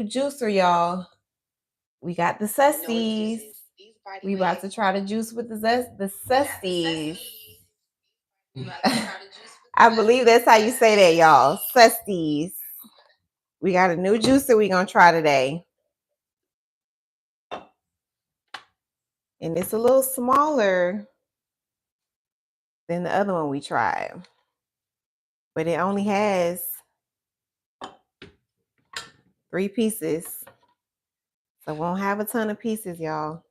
juicer, y'all. We got the Susteas. We about to try to juice with the Susteas. I believe that's how you say that, y'all. Susteas. We got a new juicer we're gonna try today. And it's a little smaller than the other one we tried. But it only has 3 pieces. So we won't have a ton of pieces, y'all.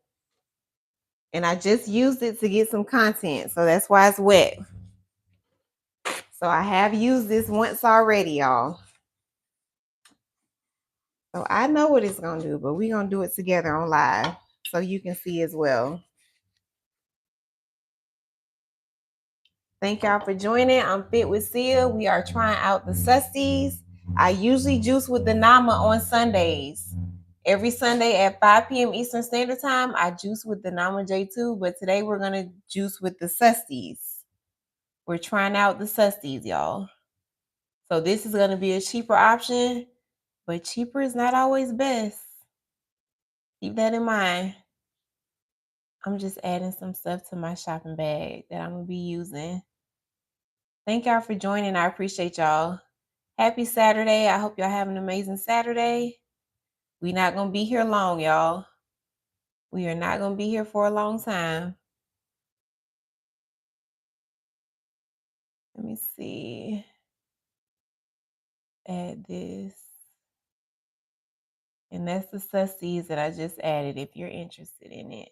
And I just used it to get some content. So that's why it's wet. So I have used this once already, y'all. So I know what it's going to do, but we're going to do it together on live so you can see as well. Thank y'all for joining. I'm Fit with Sia. We are trying out the Susteas. I usually juice with the Nama on Sundays. Every Sunday at 5 p.m. Eastern Standard Time, I juice with the Nama J2, but today we're going to juice with the Susteas. We're trying out the Susteas, y'all. So this is going to be a cheaper option, but cheaper is not always best. Keep that in mind. I'm just adding some stuff to my shopping bag that I'm going to be using. Thank y'all for joining. I appreciate y'all. Happy Saturday. I hope y'all have an amazing Saturday. We're not going to be here long, y'all. We are not going to be here for a long time. Let me see. Add this. And that's the Susteas that I just added if you're interested in it.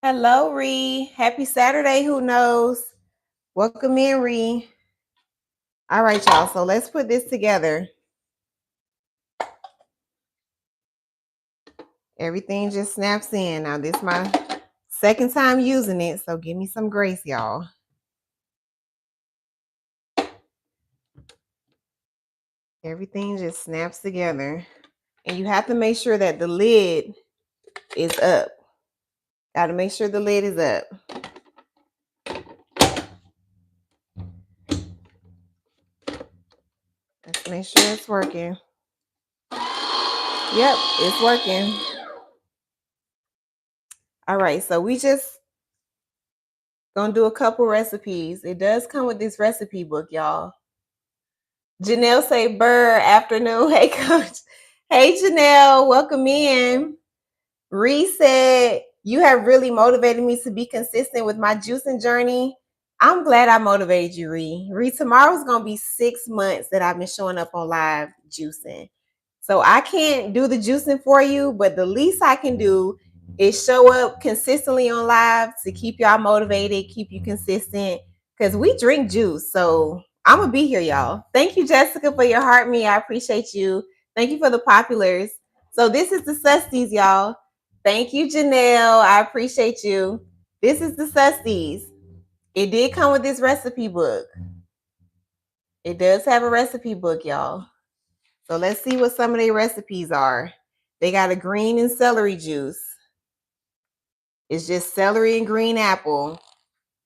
Hello, Ree. Happy Saturday. Who knows? Welcome in, Ree. All right, y'all. So let's put this together. Everything just snaps in. Now, this is my second time using it, so give me some grace, y'all. Everything just snaps together. And you have to make sure that the lid is up. Got to make sure the lid is up. Let's make sure it's working. Yep, it's working. All right, so we just gonna do a couple recipes. It does come with this recipe book, y'all. Janelle say, "Burr, afternoon." Hey, Coach. Hey, Janelle, welcome in. Ree said, "You have really motivated me to be consistent with my juicing journey." I'm glad I motivated you, Ree. Ree, tomorrow's going to be 6 months that I've been showing up on live juicing. So I can't do the juicing for you, but the least I can do is show up consistently on live to keep y'all motivated, keep you consistent, because we drink juice. So I'm going to be here, y'all. Thank you, Jessica, for your heart me. I appreciate you. Thank you for the populars. So this is the Susteas, y'all. Thank you, Janelle. I appreciate you. This is the Susteas. It did come with this recipe book. It does have a recipe book, y'all. So let's see what some of their recipes are. They got a green and celery juice. It's just celery and green apple,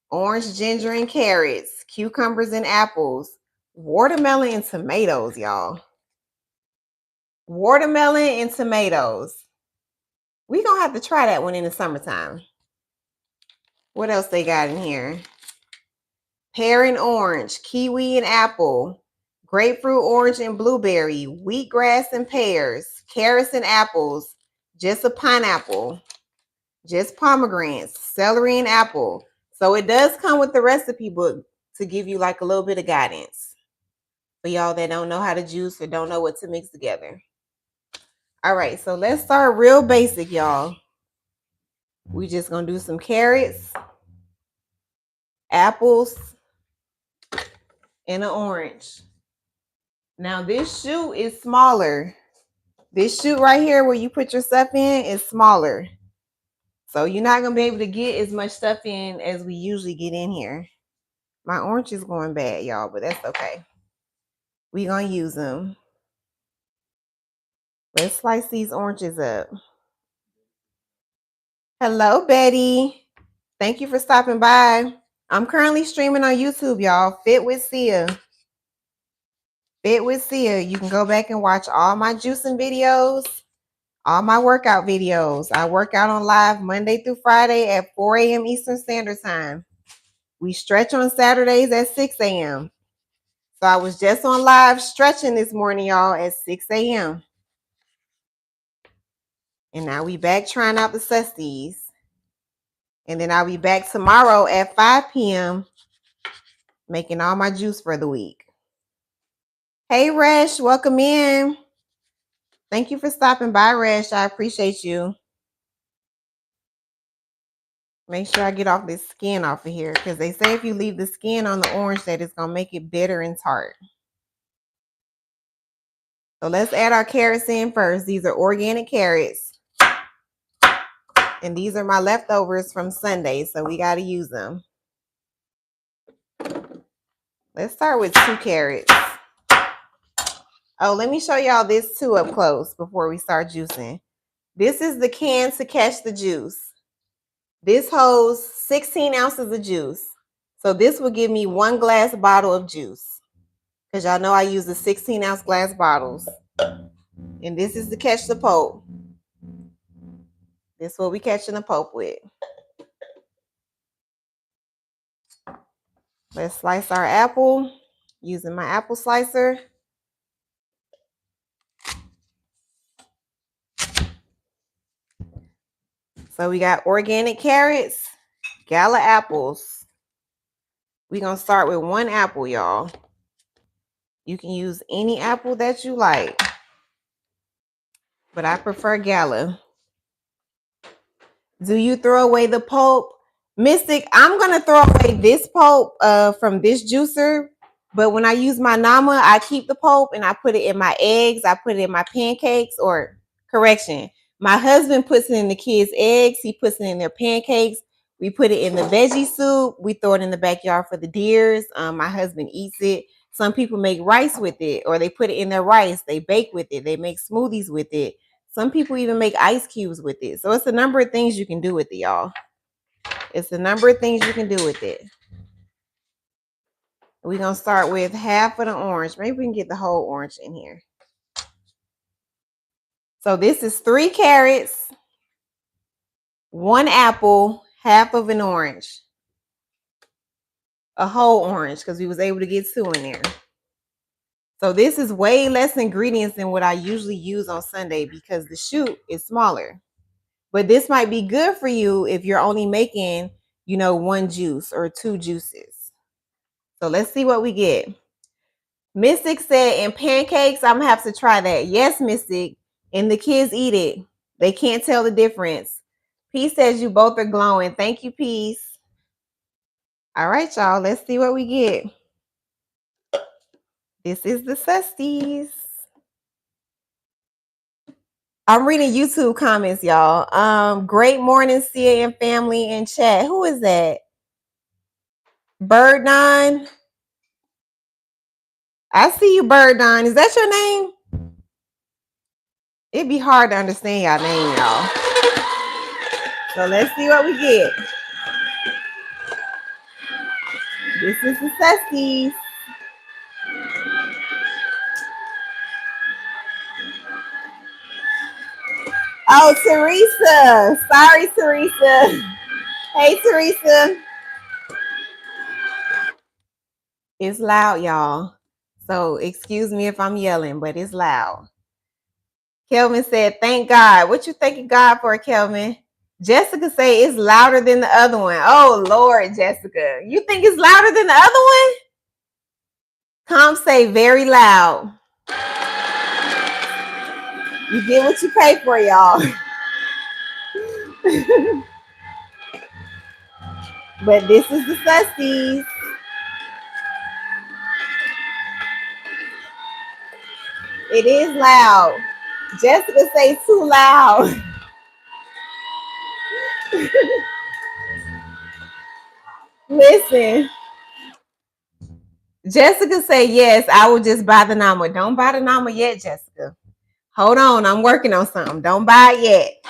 orange, ginger, and carrots, cucumbers and apples, watermelon and tomatoes, y'all. Watermelon and tomatoes. We're going to have to try that one in the summertime. What else they got in here? Pear and orange, kiwi and apple, grapefruit, orange, and blueberry, wheatgrass and pears, carrots and apples, just a pineapple, just pomegranates, celery and apple. So it does come with the recipe book to give you like a little bit of guidance for y'all that don't know how to juice or don't know what to mix together. All right, so let's start real basic, y'all. We just gonna do some carrots, apples, and an orange. Now this shoe is smaller. This shoe right here where you put your stuff in is smaller. So you're not going to be able to get as much stuff in as we usually get in here. My orange is going bad, y'all, but that's okay. We're going to use them. Let's slice these oranges up. Hello, Betty. Thank you for stopping by. I'm currently streaming on YouTube, y'all. Fit with Sia. Fit with Sia. You can go back and watch all my juicing videos, all my workout videos. I work out on live Monday through Friday at 4 a.m. Eastern Standard Time. We stretch on Saturdays at 6 a.m. So I was just on live stretching this morning, y'all, at 6 a.m. And now we back trying out the Susteas. And then I'll be back tomorrow at 5 p.m. making all my juice for the week. Hey, Resh, welcome in. Thank you for stopping by, Resh. I appreciate you. Make sure I get off this skin off of here because they say if you leave the skin on the orange that it's going to make it bitter and tart. So let's add our carrots in first. These are organic carrots. And these are my leftovers from Sunday, so we got to use them. Let's start with 2 carrots. Oh, let me show y'all this too up close before we start juicing. This is the can to catch the juice. This holds 16 ounces of juice. So this will give me 1 glass bottle of juice. Because y'all know I use the 16-ounce glass bottles. And this is to catch the pulp. This is what we catching the pulp with. Let's slice our apple using my apple slicer. So we got organic carrots, gala apples. We're going to start with 1 apple, y'all. You can use any apple that you like, but I prefer gala. Do you throw away the pulp? Mystic, I'm going to throw away this pulp from this juicer, but when I use my Nama, I keep the pulp and I put it in my eggs. I put it in my pancakes, or correction, my husband puts it in the kids' eggs. He puts it in their pancakes. We put it in the veggie soup. We throw it in the backyard for the deers. My husband eats it. Some people make rice with it, or they put it in their rice. They bake with it. They make smoothies with it. Some people even make ice cubes with it. So it's a number of things you can do with it, y'all. It's a number of things you can do with it. We're going to start with half of the orange. Maybe we can get the whole orange in here. So this is 3 carrots, 1 apple, half of an orange. A whole orange because we was able to get 2 in there. So this is way less ingredients than what I usually use on Sunday because the shoot is smaller. But this might be good for you if you're only making, 1 juice or 2 juices. So let's see what we get. Mystic said, in pancakes, I'm going to have to try that. Yes, Mystic. And the kids eat it. They can't tell the difference. Peace says you both are glowing. Thank you, Peace. All right, y'all. Let's see what we get. This is the Susteas. I'm reading YouTube comments, y'all. Great morning, Sia and family in chat. Who is that? Bird9. I see you, Bird9. Is that your name? It'd be hard to understand y'all name, y'all. So let's see what we get. This is the Susteas. Oh, Teresa. Sorry, Teresa. Hey, Teresa. It's loud, y'all. So excuse me if I'm yelling, but it's loud. Kelvin said, thank God. What you thanking God for, Kelvin? Jessica say it's louder than the other one. Oh, Lord, Jessica. You think it's louder than the other one? Com say very loud. You get what you pay for, y'all. But this is the Susteas. It is loud. Jessica say too loud. Listen. Jessica say yes, I will just buy the Nama. Don't buy the Nama yet, Jessica. Hold on, I'm working on something. Don't buy it yet.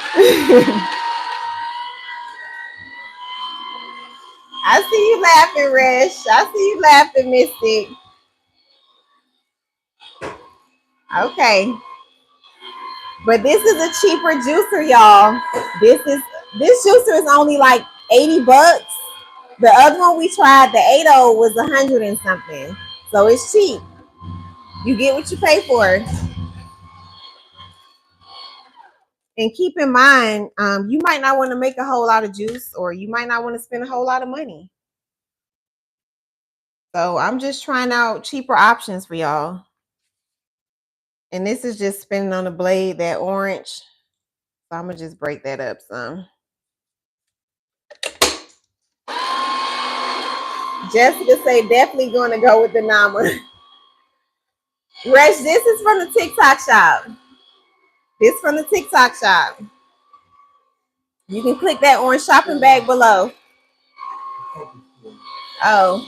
I see you laughing, Resh. I see you laughing, Mystic. Okay. But this is a cheaper juicer, y'all. This juicer is only like 80 bucks. The other one we tried, the 80 was 100 and something. So it's cheap. You get what you pay for. And keep in mind, you might not want to make a whole lot of juice, or you might not want to spend a whole lot of money. So I'm just trying out cheaper options for y'all. And this is just spinning on the blade, that orange. So I'm going to just break that up some. Jessica say definitely going to go with the Nama. Resh, this is from the TikTok shop. This from the TikTok shop. You can click that orange shopping bag below. Oh.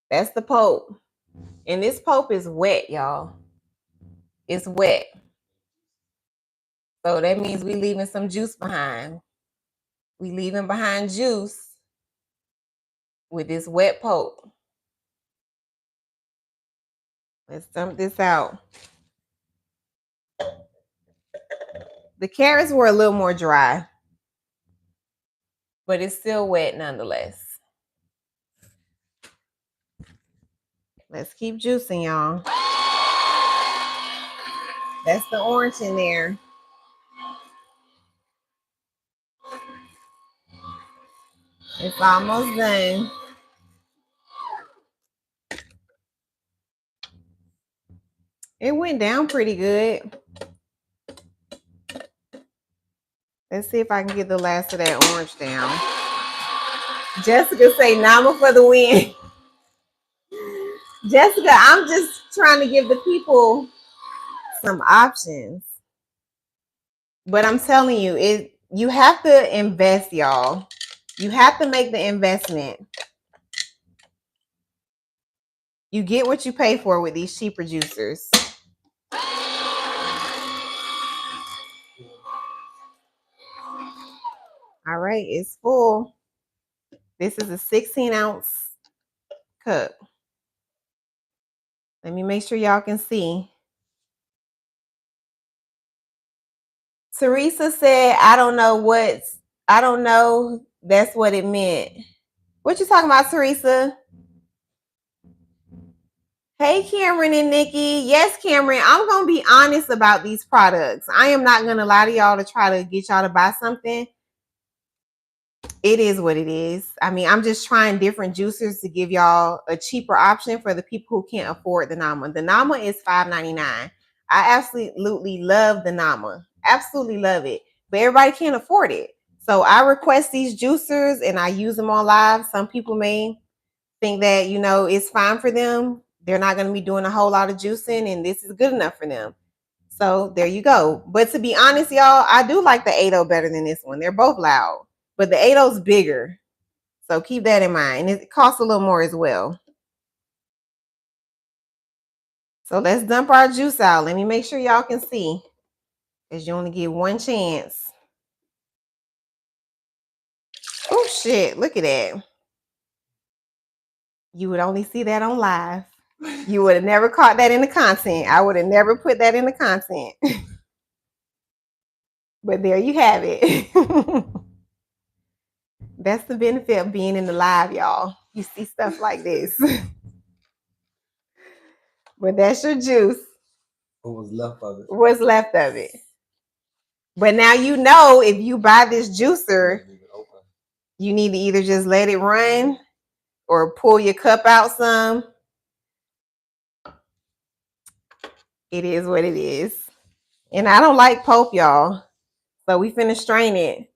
That's the Pope. And this Pope is wet, y'all. It's wet. So that means we leaving some juice behind. We leaving behind juice with this wet Pope. Let's dump this out. The carrots were a little more dry, but it's still wet nonetheless. Let's keep juicing, y'all. That's the orange in there. It's almost done. It went down pretty good. Let's see if I can get the last of that orange down. Jessica say Nama for the win. Jessica, I'm just trying to give the people some options. But I'm telling you, you have to invest, y'all. You have to make the investment. You get what you pay for with these cheaper juicers. All right, it's full. This is a 16-ounce cup. Let me make sure y'all can see. Teresa said, I don't know. That's what it meant. What you talking about, Teresa? Hey, Cameron and Nikki. Yes, Cameron, I'm going to be honest about these products. I am not going to lie to y'all to try to get y'all to buy something. It is what it is. I mean, I'm just trying different juicers to give y'all a cheaper option for the people who can't afford the Nama. The Nama is $5.99. I absolutely love the Nama. Absolutely love it. But everybody can't afford it. So I request these juicers and I use them on live. Some people may think that, it's fine for them. They're not going to be doing a whole lot of juicing and this is good enough for them. So there you go. But to be honest, y'all, I do like the 80 better than this one. They're both loud. But the 80's bigger. So keep that in mind. And it costs a little more as well. So let's dump our juice out. Let me make sure y'all can see. Because you only get one chance. Oh, shit. Look at that. You would only see that on live. You would have never caught that in the content. I would have never put that in the content. But there you have it. That's the benefit of being in the live, y'all. You see stuff like this. But that's your juice. What was left of it? What's left of it. But now you know if you buy this juicer, you need to either just let it run or pull your cup out some. It is what it is. And I don't like Pope, y'all. So we finna strain it.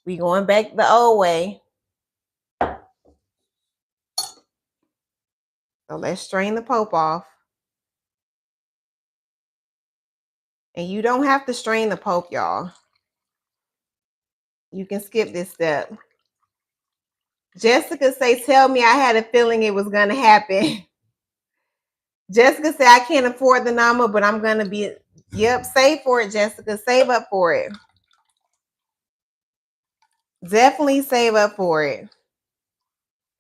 We going back the old way. So let's strain the Pope off. And you don't have to strain the Pope, y'all. You can skip this step. Jessica say, tell me I had a feeling it was going to happen. Jessica said, I can't afford the Nama, but I'm going to be, yep, save for it, Jessica. Save up for it. Definitely save up for it.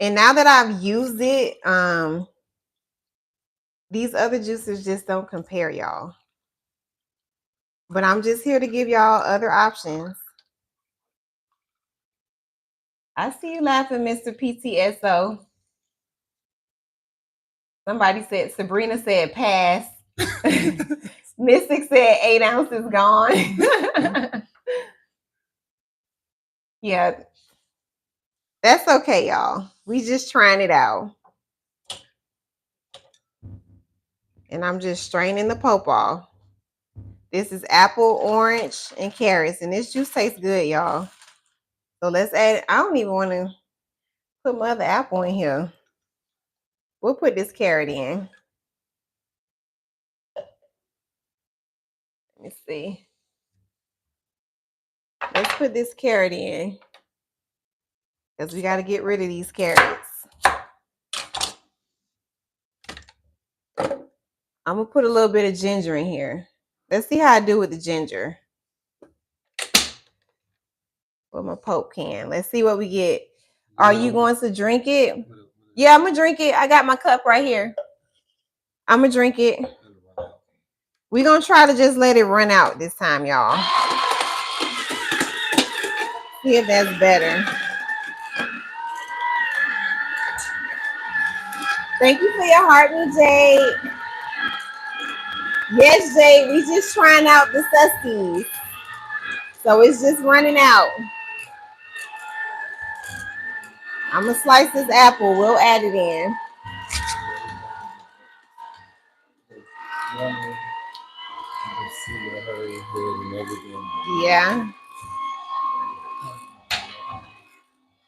And now that I've used it, These other juices just don't compare, y'all. But I'm just here to give y'all other options. I see you laughing, Mr. PTSO. Somebody said, Sabrina said pass. Mystic said 8 ounces gone. Yeah, that's okay, y'all. We just trying it out. And I'm just straining the pulp off. This is apple, orange, and carrots. And this juice tastes good, y'all. So let's add, I don't even want to put my other apple in here. We'll put this carrot in. Let me see. Let's put this carrot in. Because we got to get rid of these carrots. I'm going to put a little bit of ginger in here. Let's see how I do with the ginger. With my Pope can. Let's see what we get. Are you going to drink it? Yeah, I'm going to drink it. I got my cup right here. I'm going to drink it. We're going to try to just let it run out this time, y'all. See if that's better. Thank you for your heart, me, Jade. Yes, Jade, we just trying out the Susteas. So it's just running out. I'm going to slice this apple. We'll add it in. Yeah.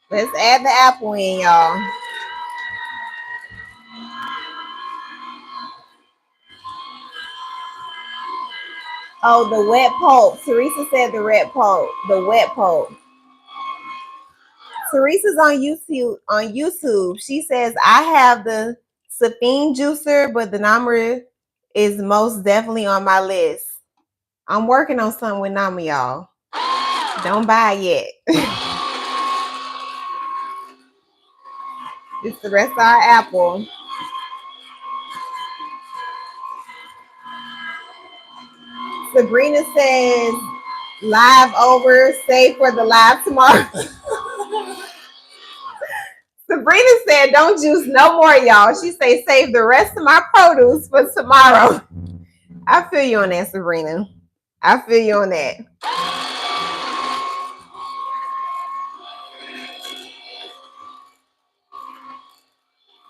Let's add the apple in, y'all. Oh, the wet pulp. Teresa said the red pulp. The wet pulp. Teresa's on YouTube. On YouTube, she says I have the Saphine juicer, but the Namra is most definitely on my list. I'm working on something with Nama, y'all. Don't buy yet. It's the rest of our apple. Sabrina says live over, save for the live tomorrow. Sabrina said don't juice no more, y'all. She say save the rest of my produce for tomorrow. I feel you on that, Sabrina. I feel you on that.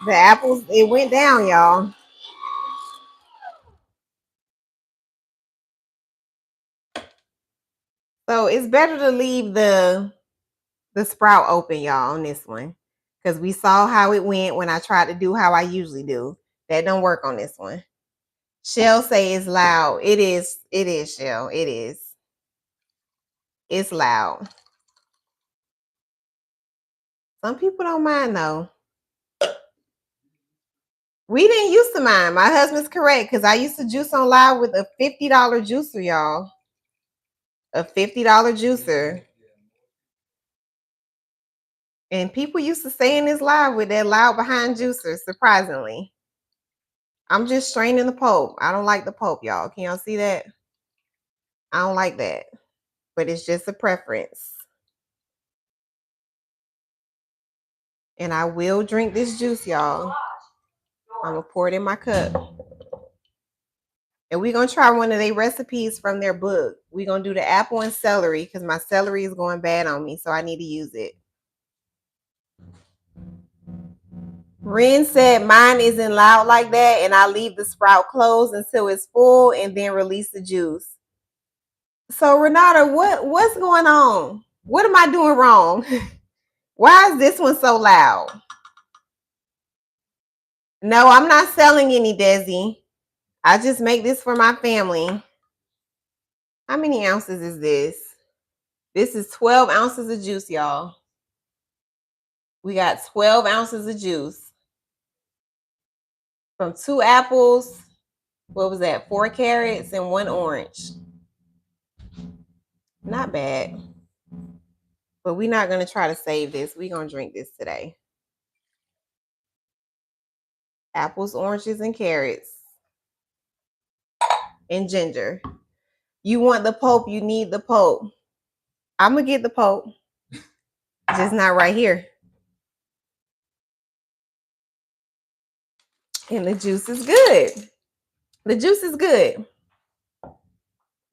The apples, it went down, y'all. So it's better to leave the sprout open, y'all, on this one. Because we saw how it went when I tried to do how I usually do. That don't work on this one. Shell say it's loud. It is, Shell. It is. It's loud. Some people don't mind, though. We didn't used to mind. My husband's correct, because I used to juice on live with a $50 juicer, y'all. A $50 juicer. And people used to stay in this live with that loud behind juicer, surprisingly. I'm just straining the pulp. I don't like the pulp, y'all. Can y'all see that? I don't like that. But it's just a preference. And I will drink this juice, y'all. I'm going to pour it in my cup. And we're going to try one of their recipes from their book. We're going to do the apple and celery because my celery is going bad on me, so I need to use it. Ren said mine isn't loud like that, and I leave the sprout closed until it's full and then release the juice. So Renata, what's going on? What am I doing wrong? Why is this one so loud? No, I'm not selling any, Desi. I just make this for my family. How many ounces is this? This is 12 ounces of juice, y'all. We got 12 ounces of juice from 2 apples. What was that? 4 carrots and 1 orange. Not bad. But we're not going to try to save this. We're going to drink this today. Apples, oranges, and carrots. and ginger. You want the pulp, you need the pulp. I'm going to get the pulp, just not right here. And the juice is good. The juice is good.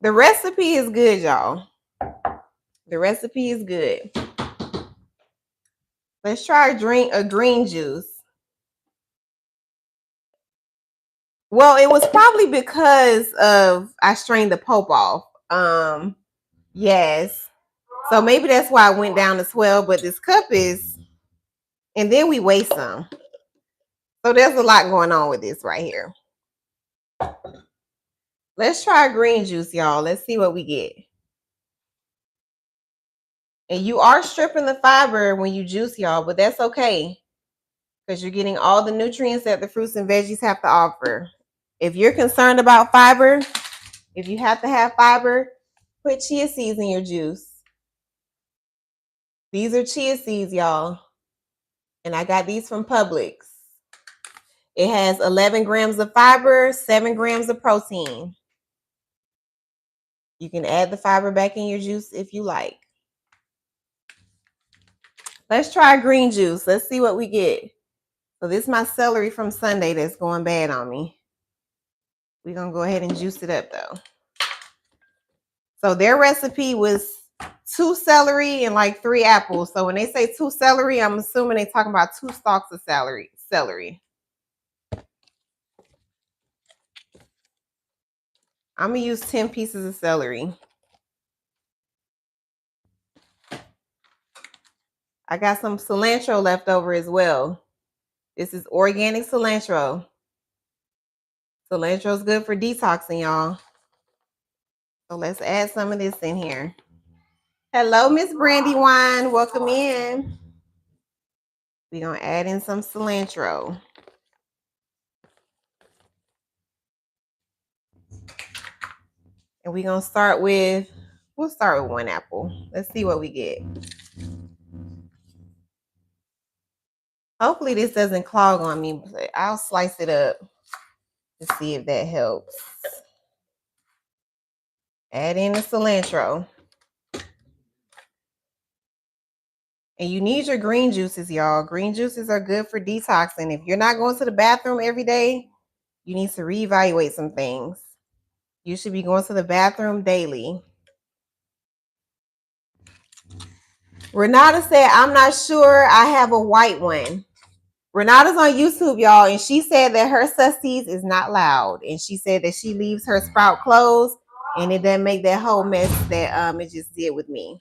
The recipe is good, y'all. The recipe is good. Let's try a green juice. Well, it was probably because of I strained the pulp off. Yes. So maybe that's why I went down to 12, but this cup is, and then we waste some. So there's a lot going on with this right here. Let's try green juice, y'all. Let's see what we get. And you are stripping the fiber when you juice, y'all, but that's okay because you're getting all the nutrients that the fruits and veggies have to offer. If you're concerned about fiber, if you have to have fiber, put chia seeds in your juice. These are chia seeds, y'all. And I got these from Publix. It has 11 grams of fiber, 7 grams of protein. You can add the fiber back in your juice if you like. Let's try green juice. Let's see what we get. So this is my celery from Sunday that's going bad on me. We're going to go ahead and juice it up though. So their recipe was 2 celery and like 3 apples. So when they say 2 celery, I'm assuming they're talking about 2 stalks of celery. I'm going to use 10 pieces of celery. I got some cilantro left over as well. This is organic cilantro. Cilantro is good for detoxing, y'all. So let's add some of this in here. Hello, Miss Brandywine. Welcome in. We're going to add in some cilantro. And we're going to start with, we'll start with 1 apple. Let's see what we get. Hopefully this doesn't clog on me, but I'll slice it up to see if that helps. Add in the cilantro. And you need your green juices, y'all. Green juices are good for detoxing. If you're not going to the bathroom every day, you need to reevaluate some things. You should be going to the bathroom daily. Renata said, I'm not sure I have a white one. Renata's on YouTube, y'all, and she said that her Susteas is not loud. And she said that she leaves her sprout closed and it doesn't make that whole mess that it just did with me.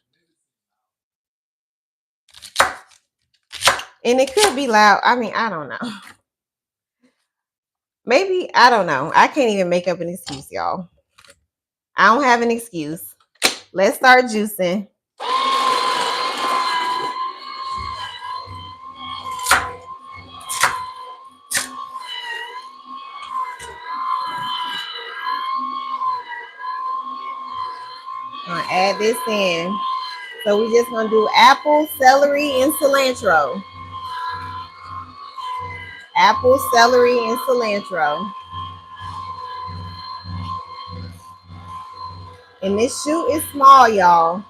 And it could be loud. I mean, I don't know. Maybe, I don't know. I can't even make up an excuse, y'all. I don't have an excuse. Let's start juicing. I'm gonna add this in. So we're just gonna do apple, celery, and cilantro. Apple, celery, and cilantro. And this shoot is small, y'all.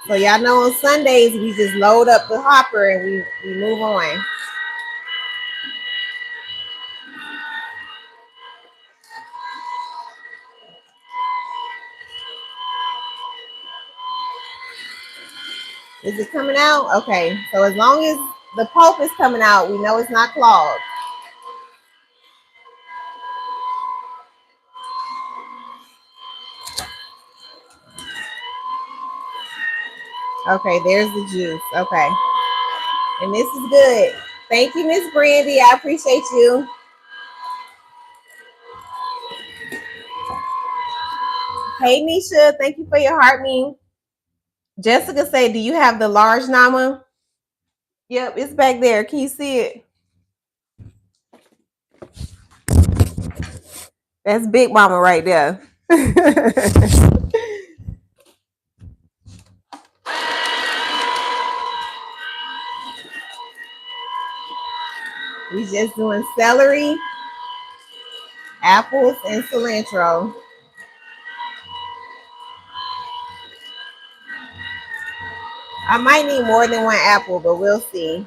So y'all know on Sundays we just load up the hopper and we move on. Is it coming out? Okay. So as long as the pulp is coming out, we know it's not clogged. Okay, there's the juice. Okay. And this is good. Thank you, Miss Brandy. I appreciate you. Hey, Nisha. Thank you for your heart me. Jessica said, do you have the large Nama? Yep, it's back there. Can you see it? That's Big Mama right there. We just doing celery, Apples and cilantro. I might need more than one apple, but we'll see.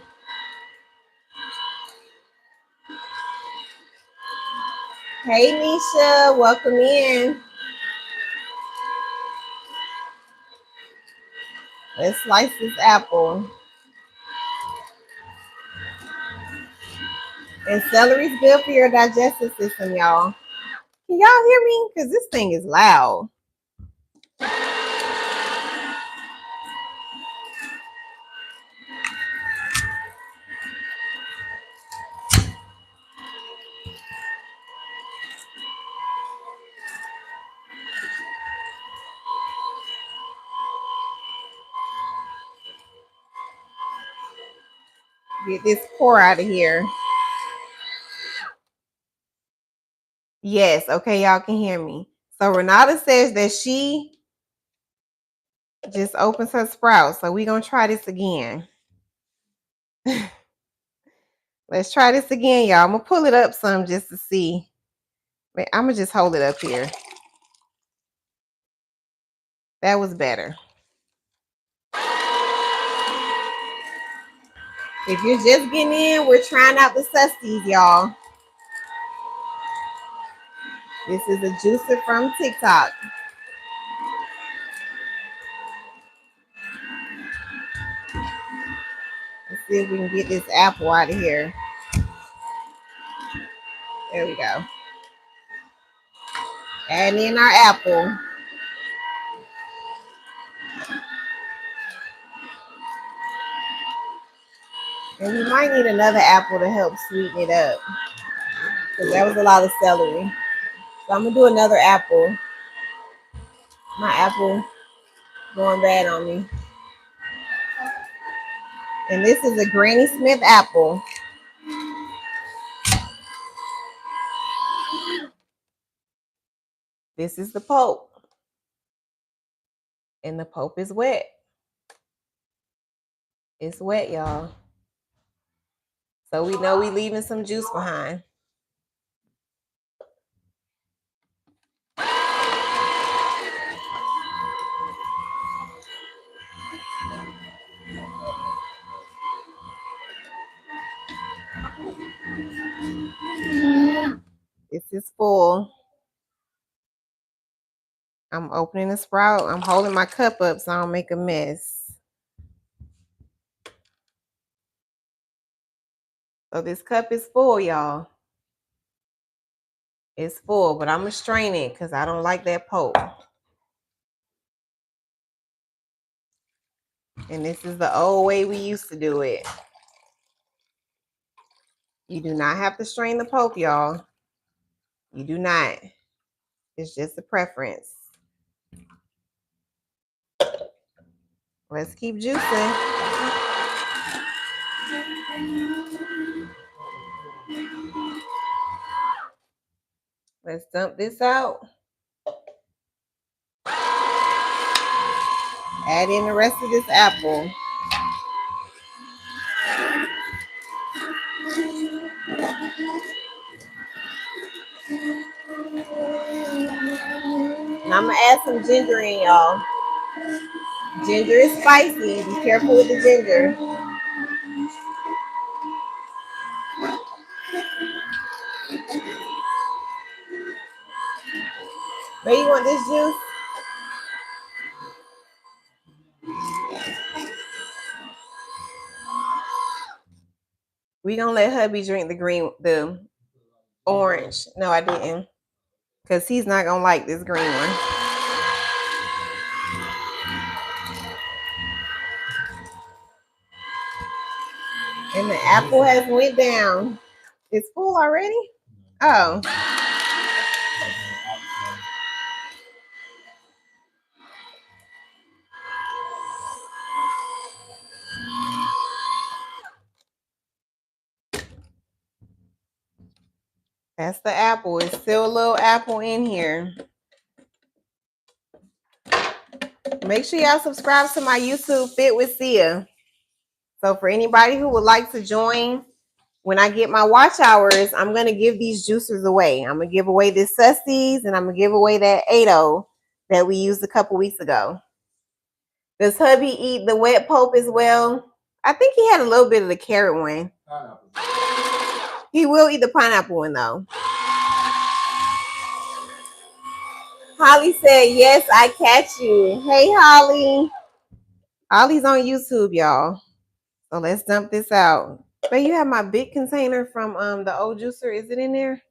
Hey, Nisha, welcome in. Let's slice this apple. And celery's good for your digestive system, y'all. Can y'all hear me? Because this thing is loud. Get this pour out of here. Yes, okay, y'all can hear me. So Renata says that she just opens her sprouts. So we're going to try this again. Let's try this again, y'all. I'm going to pull it up some just to see. I'm going to just hold it up here. That was better. If you're just getting in, we're trying out the Susteas, y'all. This is a juicer from TikTok. Let's see if we can get this apple out of here. There we go. Adding in our apple. And we might need another apple to help sweeten it up. Because that was a lot of celery. So I'm going to do another apple. My apple going bad on me. And this is a Granny Smith apple. This is the pulp. And the pulp is wet. It's wet, y'all. So we know we leaving some juice behind. This is full. I'm opening the sprout. I'm holding my cup up so I don't make a mess. So this cup is full, y'all. It's full, but I'm going to strain it because I don't like that pulp. And this is the old way we used to do it. You do not have to strain the pulp, y'all. You do not. It's just a preference. Let's keep juicing. Let's dump this out. Add in the rest of this apple. And I'm going to add some ginger in, y'all. Ginger is spicy. Be careful with the ginger. Where you want this juice? We gonna let hubby drink the orange. No, I didn't. Because he's not gonna like this green one. And the apple has went down. It's full already? Oh. That's the apple. It's still a little apple in here. Make sure y'all subscribe to my YouTube Fit with Sia. So for anybody who would like to join when I get my watch hours, I'm going to give these juicers away. I'm going to give away this Susteas, and I'm going to give away that 80 that we used a couple weeks ago. Does hubby eat the wet pulp as well? I think he had a little bit of the carrot one. He will eat the pineapple one though. Holly said, yes, I catch you. Hey, Holly. Holly's on YouTube, y'all. So let's dump this out. But you have my big container from the old juicer. Is it in there?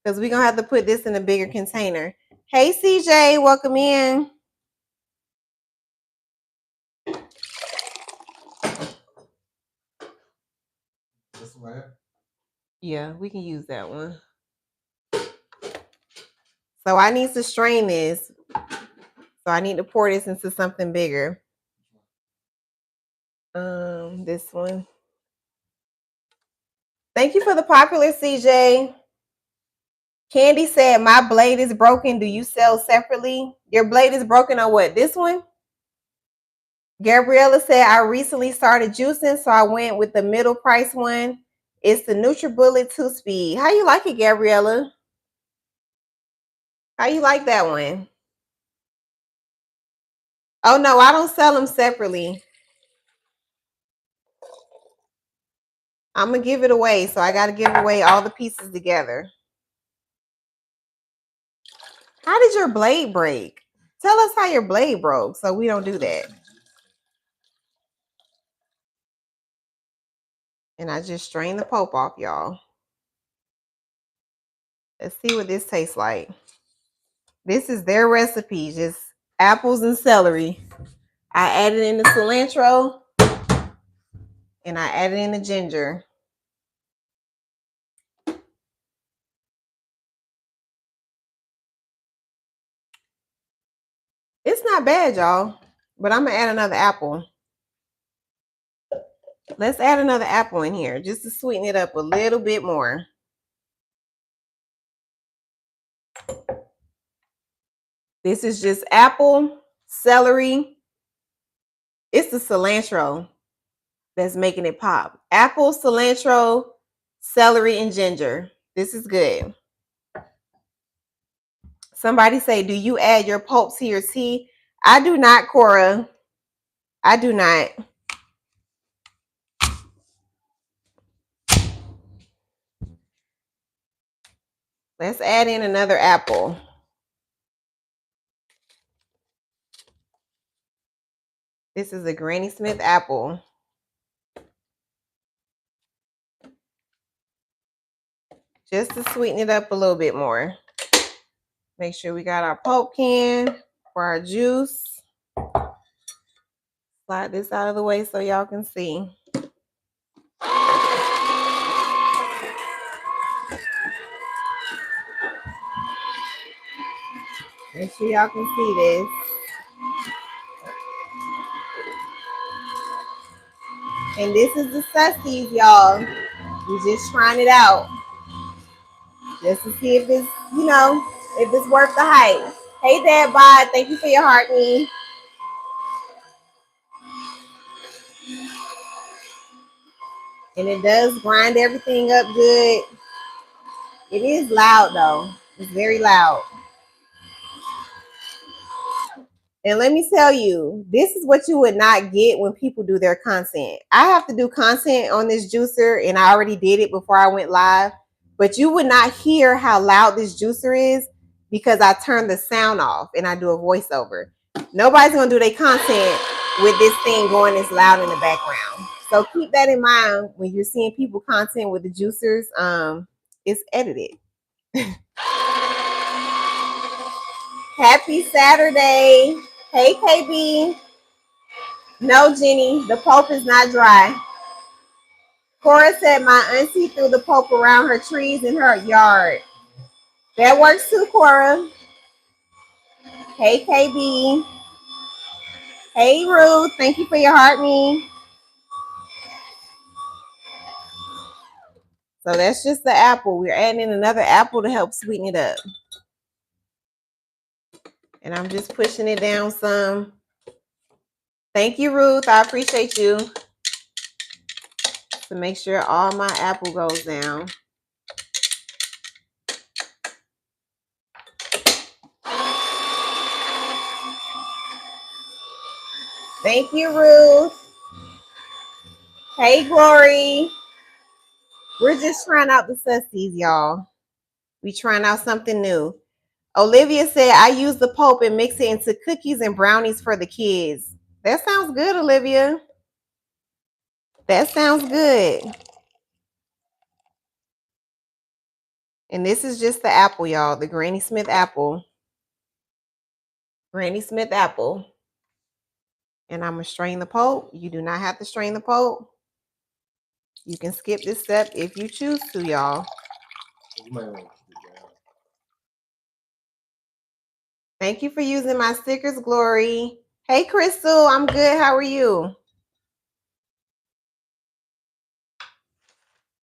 Because we're going to have to put this in a bigger container. Hey, CJ, welcome in. This one right here? Yeah, we can use that one. So I need to strain this. So I need to pour this into something bigger. This one. Thank you for the popular, CJ. Candy said, my blade is broken. Do you sell separately? Your blade is broken on what? This one? Gabriella said, I recently started juicing, so I went with the middle price one. It's the NutriBullet 2-speed. How you like it, Gabriella? How you like that one? Oh, no, I don't sell them separately. I'm going to give it away, so I got to give away all the pieces together. How did your blade break? Tell us how your blade broke so we don't do that. And I just strained the pulp off, y'all. Let's see what this tastes like. This is their recipe, just apples and celery. I added in the cilantro and I added in the ginger. It's not bad, y'all, but I'm gonna add another apple. Let's add another apple in here just to sweeten it up a little bit more. This is just apple, celery. It's the cilantro that's making it pop. Apple, cilantro, celery, and ginger. This is good. Somebody say, do you add your pulp to your tea? I do not, Cora. I do not. Let's add in another apple. This is a Granny Smith apple. Just to sweeten it up a little bit more. Make sure we got our pulp can for our juice. Slide this out of the way so y'all can see. Make sure y'all can see this. And this is the Susteas, y'all. We just trying it out. Just to see if it's, you know, if it's worth the hype. Hey, Dad Bod, thank you for your heart, me. And it does grind everything up good. It is loud, though. It's very loud. And let me tell you, this is what you would not get when people do their content. I have to do content on this juicer, and I already did it before I went live. But you would not hear how loud this juicer is because I turned the sound off and I do a voiceover. Nobody's going to do their content with this thing going as loud in the background. So keep that in mind when you're seeing people content with the juicers. It's edited. Happy Saturday. Hey, KB. No, Jenny, the pulp is not dry. Cora said my auntie threw the pulp around her trees in her yard. That works too, Cora. Hey, KB. Hey, Ruth. Thank you for your heart, me. So that's just the apple. We're adding in another apple to help sweeten it up. And I'm just pushing it down some. Thank you, Ruth. I appreciate you. to make sure all my apple goes down. Thank you, Ruth. Hey, Glory. We're just trying out the Susteas, y'all. We trying out something new. Olivia said, I use the pulp and mix it into cookies and brownies for the kids. That sounds good, Olivia. That sounds good. And this is just the apple, y'all. The Granny Smith apple. Granny Smith apple. And I'm going to strain the pulp. You do not have to strain the pulp. You can skip this step if you choose to, y'all. You might want to keep it down. Thank you for using my stickers, Glory. Hey, Crystal. I'm good. How are you?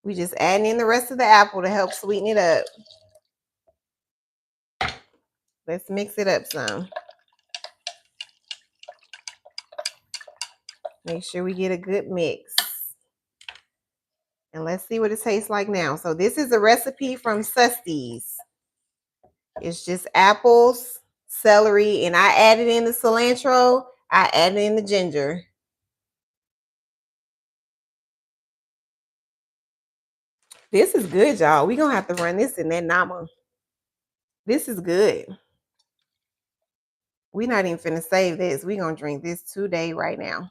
We just adding in the rest of the apple to help sweeten it up. Let's mix it up some. Make sure we get a good mix. And let's see what it tastes like now. So this is a recipe from Susteas. It's just apples, celery, and I added in the cilantro. I added in the ginger. This is good, y'all. We're going to have to run this in that nama. This is good. We're not even finna save this. We're going to drink this today right now.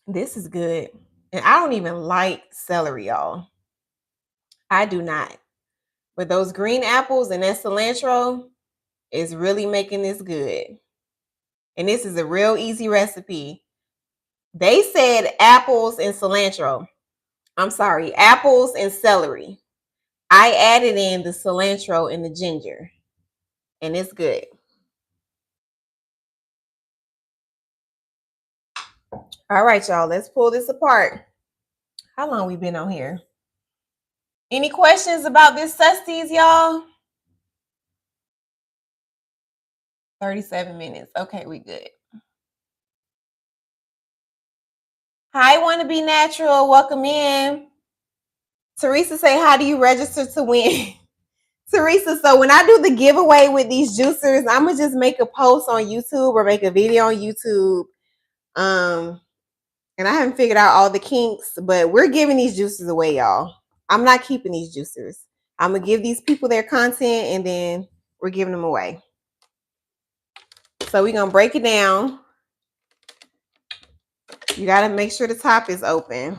This is good. And I don't even like celery, y'all. I do not. But those green apples and that cilantro is really making this good. And this is a real easy recipe. They said apples and cilantro. I'm sorry, apples and celery. I added in the cilantro and the ginger. And it's good. All right, y'all, let's pull this apart. How long we been on here? Any questions about this Susteas, y'all? 37 minutes. Okay, we good. Hi, Wanna Be Natural. Welcome in. Teresa say, how do you register to win? Teresa, so when I do the giveaway with these juicers, I'm going to just make a post on YouTube or make a video on YouTube. And I haven't figured out all the kinks, but we're giving these juicers away, y'all. I'm not keeping these juicers. I'm going to give these people their content and then we're giving them away. So we're going to break it down. You got to make sure the top is open.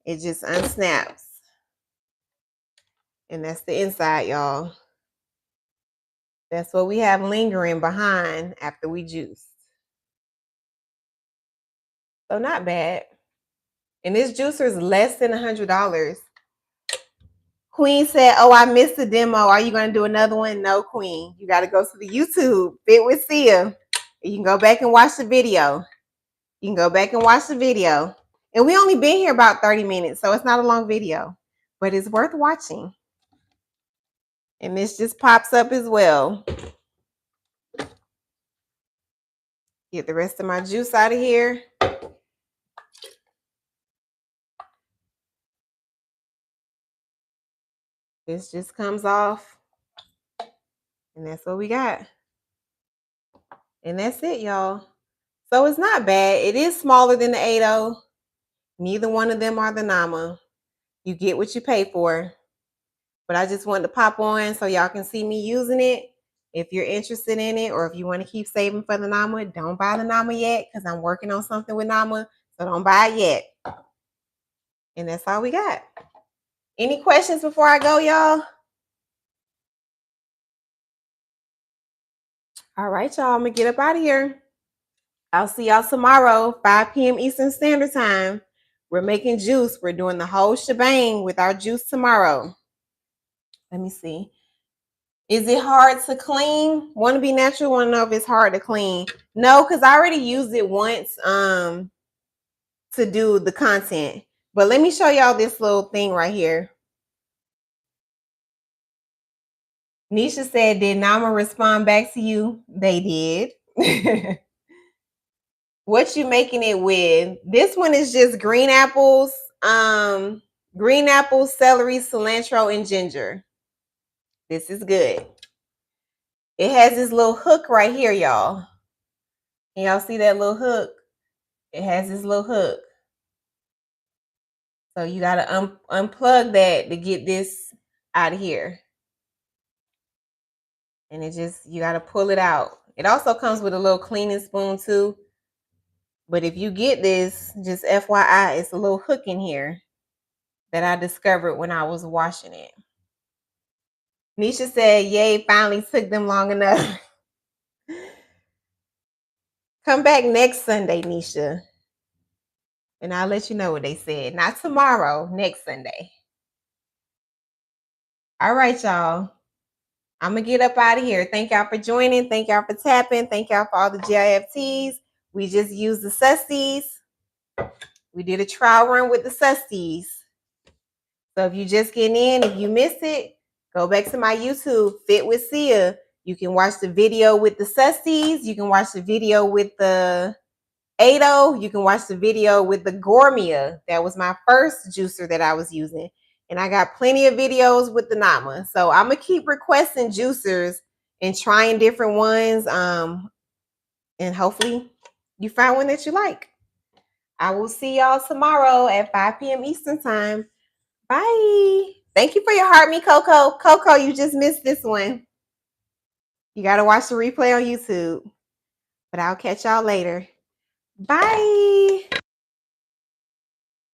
It just unsnaps. And that's the inside, y'all. That's what we have lingering behind after we juice. So not bad. And this juicer is less than $100. Queen said, oh, I missed the demo. Are you going to do another one? No, Queen. You got to go to the YouTube, Fit with Sia. You can go back and watch the video. You can go back and watch the video. And we only been here about 30 minutes, so it's not a long video. But it's worth watching. And this just pops up as well. Get the rest of my juice out of here. This just comes off. And that's what we got. And that's it, y'all. So it's not bad. It is smaller than the 8.0. Neither one of them are the Nama. You get what you pay for. But I just wanted to pop on so y'all can see me using it. If you're interested in it or if you want to keep saving for the Nama, don't buy the Nama yet because I'm working on something with Nama. So don't buy it yet. And that's all we got. Any questions before I go, y'all? All right, y'all. I'm going to get up out of here. I'll see y'all tomorrow, 5 p.m. Eastern Standard Time. We're making juice. We're doing the whole shebang with our juice tomorrow. Let me see. Is it hard to clean? Want to be natural? Want to know if it's hard to clean? No, because I already used it once to do the content. But let me show y'all this little thing right here. Nisha said, did Nama respond back to you? They did. what you making it with. This one is just green apples, celery, cilantro, and ginger. This is good. It has this little hook right here, y'all. Can y'all see that little hook? It has this little hook. So you got to unplug that to get this out of here. And you got to pull it out. It also comes with a little cleaning spoon too. But if you get this, just FYI, it's a little hook in here that I discovered when I was washing it. Nisha said, yay, finally took them long enough. Come back next Sunday, Nisha. And I'll let you know what they said. Not tomorrow, next Sunday. All right, y'all. I'm going to get up out of here. Thank y'all for joining. Thank y'all for tapping. Thank y'all for all the GIFTs. We just used the Susteas. We did a trial run with the Susteas. So if you just getting in, if you missed it, go back to my YouTube, Fit with Sia. You can watch the video with the Susteas. You can watch the video with the Ado. You can watch the video with the Gourmia. That was my first juicer that I was using. And I got plenty of videos with the Nama. So I'm going to keep requesting juicers and trying different ones. And hopefully you find one that you like. I will see y'all tomorrow at 5 p.m. Eastern time. Bye. Thank you for your heart, me, Coco. Coco, you just missed this one. You got to watch the replay on YouTube. But I'll catch y'all later. Bye.